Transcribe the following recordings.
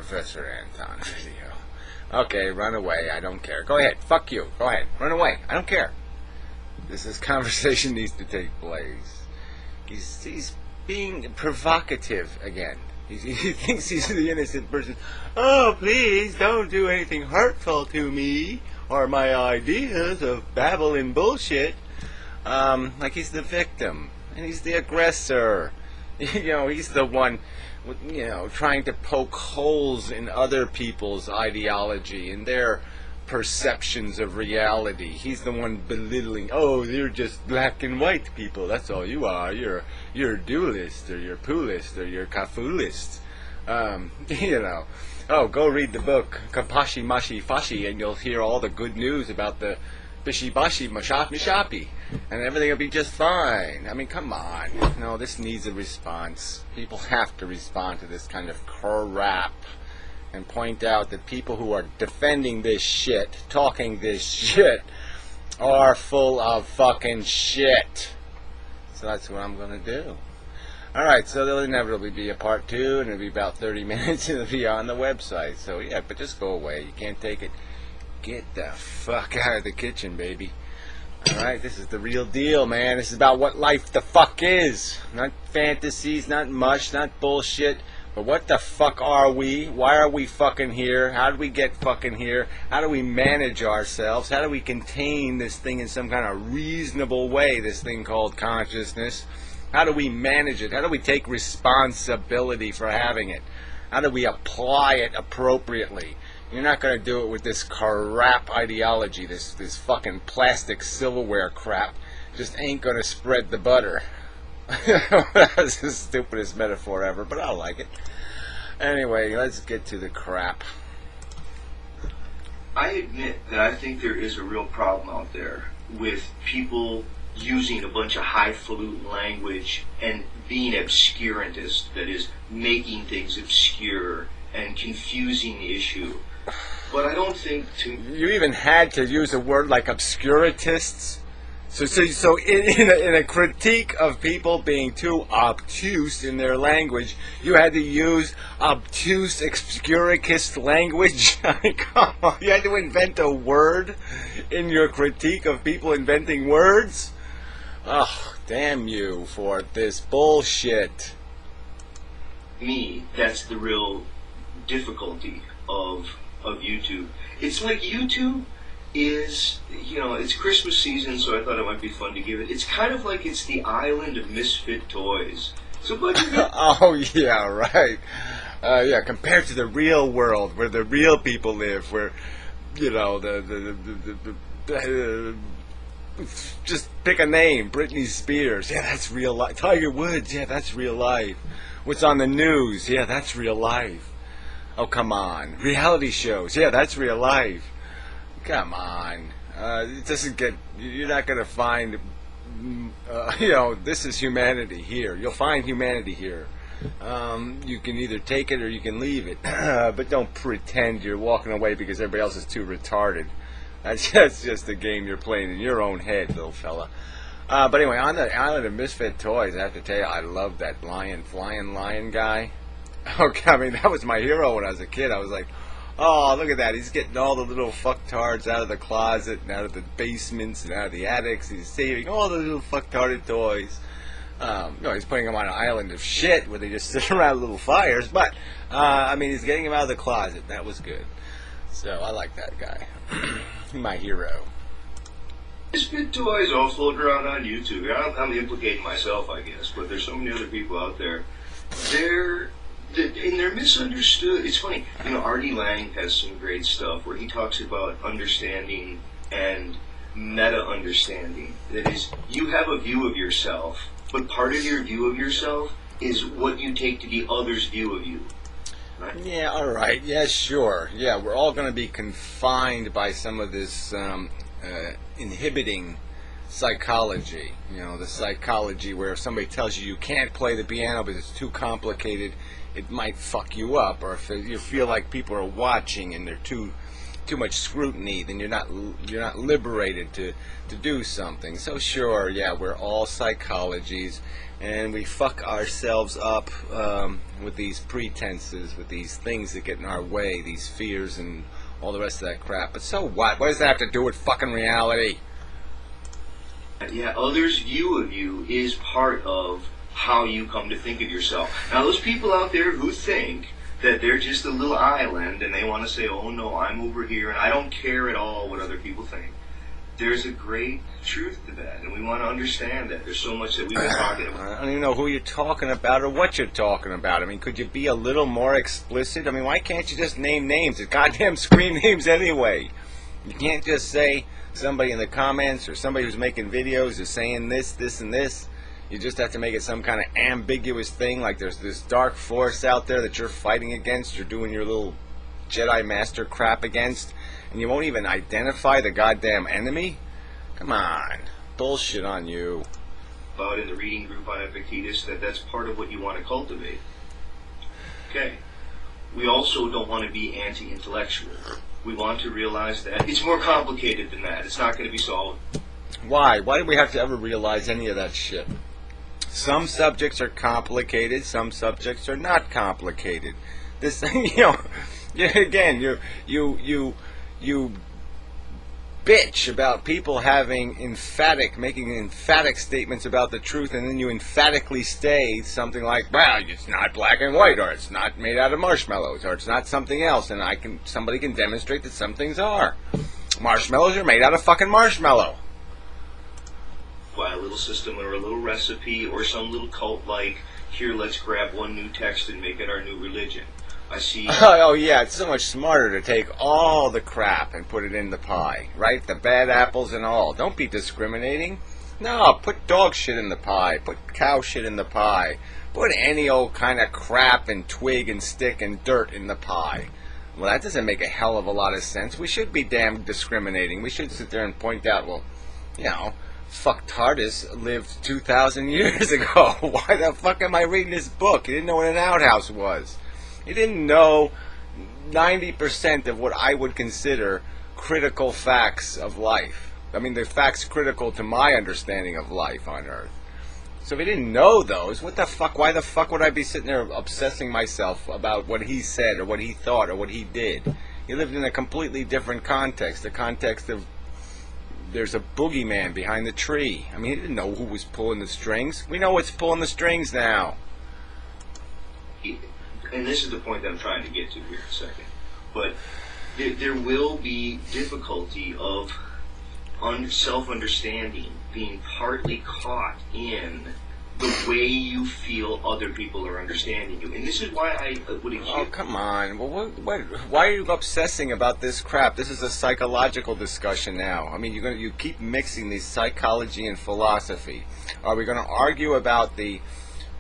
Professor Anton video. Okay, run away. I don't care. Go ahead. Fuck you. Go ahead. Run away. I don't care. This conversation needs to take place. He's being provocative again. He thinks he's the innocent person. Oh, please don't do anything hurtful to me or my ideas of babble and bullshit. Like he's the victim and he's the aggressor. He's the one, trying to poke holes in other people's ideology and their perceptions of reality. He's the one belittling. Oh, you're just black and white people. That's all you are. You're a dualist, or you're poolist, or you're kafulist. Oh, go read the book Kapashi Mashi Fashi, and you'll hear all the good news about the Bishi Bashi Mishapi, and everything will be just fine. I mean, come on. No, this needs a response. People have to respond to this kind of crap and point out that people who are defending this shit, talking this shit, are full of fucking shit. So that's what I'm going to do. Alright, so there'll inevitably be a part 2, and it'll be about 30 minutes, and it'll be on the website. So yeah, but just go away. You can't take it. Get the fuck out of the kitchen, baby. Alright, this is the real deal, man. This is about what life the fuck is. Not fantasies, not mush, not bullshit. But what the fuck are we? Why are we fucking here? How did we get fucking here? How do we manage ourselves? How do we contain this thing in some kind of reasonable way, this thing called consciousness? How do we manage it? How do we take responsibility for having it? How do we apply it appropriately? You're not going to do it with this crap ideology, this fucking plastic silverware crap. Just ain't going to spread the butter. That's the stupidest metaphor ever, but I like it. Anyway, let's get to the crap. I admit that I think there is a real problem out there with people using a bunch of highfalutin language and being obscurantist, that is, making things obscure and confusing the issue. But I don't think You even had to use a word like obscurantists? So in a critique of people being too obtuse in their language, you had to use obtuse obscurantist language? Come on, you had to invent a word in your critique of people inventing words? Oh, damn you for this bullshit. Me, that's the real difficulty of YouTube. It's like YouTube is, it's Christmas season, so I thought it might be fun to give it. It's kind of like it's the island of misfit toys. So, oh yeah, right. Yeah, compared to the real world where the real people live, where just pick a name. Britney Spears, yeah, that's real life. Tiger Woods, yeah, that's real life. What's on the news, yeah, that's real life. Oh, come on. Reality shows, yeah, that's real life. Come on. It doesn't get... You're not going to find... this is humanity here. You'll find humanity here. You can either take it or you can leave it. But don't pretend you're walking away because everybody else is too retarded. That's just a game you're playing in your own head, little fella. But anyway, on the island of misfit toys, I have to tell you, I love that flying lion guy. Okay, I mean, that was my hero when I was a kid. I was like... Oh, look at that. He's getting all the little fucktards out of the closet and out of the basements and out of the attics. He's saving all the little fucktarded toys. He's putting them on an island of shit where they just sit around little fires. But, he's getting them out of the closet. That was good. So, I like that guy. My hero. Misfit toys all floating around on YouTube. I'm implicating myself, I guess, but there's so many other people out there. They're misunderstood. It's funny, Artie Lang has some great stuff where he talks about understanding and meta-understanding. That is, you have a view of yourself, but part of your view of yourself is what you take to be others' view of you. Right? Yeah, all right. Yeah, sure. Yeah, we're all going to be confined by some of this inhibiting psychology. The psychology where if somebody tells you can't play the piano because it's too complicated, it might fuck you up, or if you feel like people are watching and they're too too much scrutiny, then you're not liberated to do something. So sure, yeah, we're all psychologies, and we fuck ourselves up with these pretenses, with these things that get in our way, these fears and all the rest of that crap. But so what? What does that have to do with fucking reality? Yeah, others' view of you is part of how you come to think of yourself. Now, those people out there who think that they're just a little island and they want to say, oh no, I'm over here and I don't care at all what other people think. There's a great truth to that, and we want to understand that. There's so much that we've been talking about. I don't even know who you're talking about or what you're talking about. I mean, could you be a little more explicit? I mean, why can't you just name names? It's goddamn screen names anyway. You can't just say somebody in the comments or somebody who's making videos is saying this, this, and this. You just have to make it some kind of ambiguous thing, like there's this dark force out there that you're fighting against, you're doing your little Jedi Master crap against, and you won't even identify the goddamn enemy? Come on. Bullshit on you. About in the reading group on Epictetus, that's part of what you want to cultivate. Okay. We also don't want to be anti-intellectual. We want to realize that it's more complicated than that. It's not going to be solved. Why? Why do we have to ever realize any of that shit? Some subjects are complicated, some subjects are not complicated. This, again, you bitch about people making emphatic statements about the truth, and then you emphatically say something like, well, it's not black and white, or it's not made out of marshmallows, or it's not something else, and somebody can demonstrate that some things are. Marshmallows are made out of fucking marshmallow. By a little system or a little recipe or some little cult like, here, let's grab one new text and make it our new religion. I see. Oh yeah, it's so much smarter to take all the crap and put it in the pie, right? The bad apples and all. Don't be discriminating. No, put dog shit in the pie. Put cow shit in the pie. Put any old kind of crap and twig and stick and dirt in the pie. Well, that doesn't make a hell of a lot of sense. We should be damn discriminating. We should sit there and point out, well, fuck TARDIS lived 2,000 years ago. Why the fuck am I reading this book? He didn't know what an outhouse was. He didn't know 90% of what I would consider critical facts of life. I mean, the facts critical to my understanding of life on Earth. So if he didn't know those, what the fuck? Why the fuck would I be sitting there obsessing myself about what he said or what he thought or what he did? He lived in a completely different context, the context of there's a boogeyman behind the tree. I mean, he didn't know who was pulling the strings. We know what's pulling the strings now. And this is the point that I'm trying to get to here in a second. But there will be difficulty of self-understanding being partly caught in the way you feel other people are understanding you. And this is why I would accuse... Oh, come on. Well, why are you obsessing about this crap? This is a psychological discussion now. I mean, you keep mixing these psychology and philosophy. Are we going to argue about the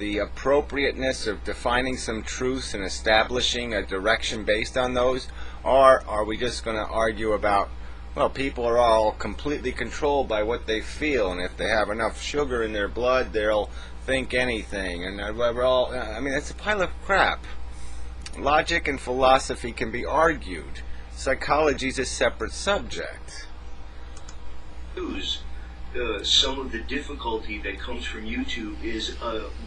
appropriateness of defining some truths and establishing a direction based on those? Or are we just going to argue about, well, people are all completely controlled by what they feel, and if they have enough sugar in their blood, they'll think anything, and we're all... I mean, it's a pile of crap. Logic and philosophy can be argued. Psychology is a separate subject. Some of the difficulty that comes from YouTube is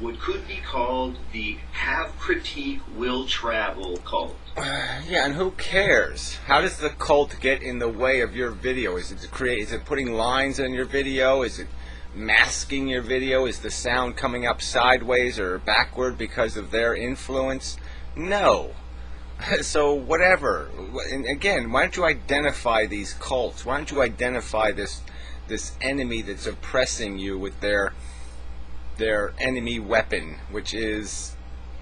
what could be called the have critique will travel cult. Yeah, and who cares? How does the cult get in the way of your video? Is it putting lines in your video? Is it masking your video? Is the sound coming up sideways or backward because of their influence? No. So whatever. And again, why don't you identify these cults? Why don't you identify this enemy that's oppressing you with their enemy weapon, which is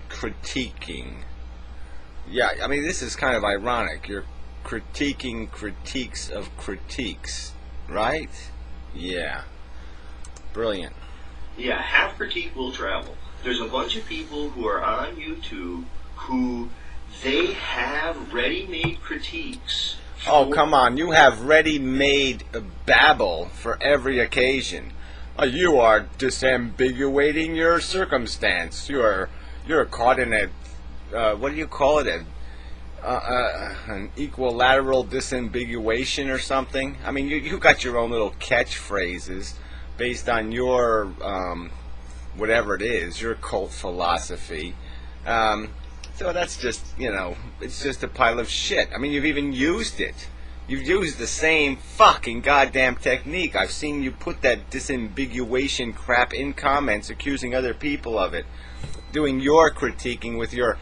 critiquing? Yeah, I mean, this is kind of ironic. You're critiquing critiques of critiques, right? Yeah. Brilliant. Yeah, half critique will travel. There's a bunch of people who are on YouTube who they have ready-made critiques. Oh, come on. You have ready-made babble for every occasion. You are disambiguating your circumstance. You're caught in a... what do you call it? an equilateral disambiguation or something. I mean, you got your own little catchphrases based on your whatever it is, your cult philosophy. So that's just, it's just a pile of shit. I mean, you've even used it. You've used the same fucking goddamn technique. I've seen you put that disambiguation crap in comments, accusing other people of it, doing your critiquing with your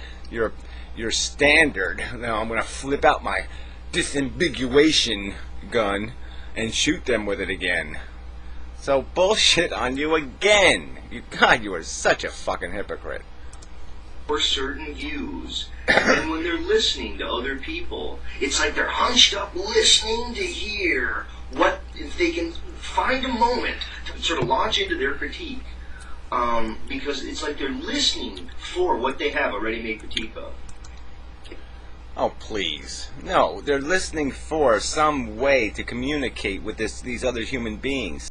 standard. Now I'm gonna flip out my disambiguation gun and shoot them with it again. So bullshit on you again. You are such a fucking hypocrite. For certain views, and then when they're listening to other people, it's like they're hunched up listening to hear what, if they can find a moment to sort of launch into their critique, because it's like they're listening for what they have a ready-made critique of. Oh, please. No, they're listening for some way to communicate with these other human beings.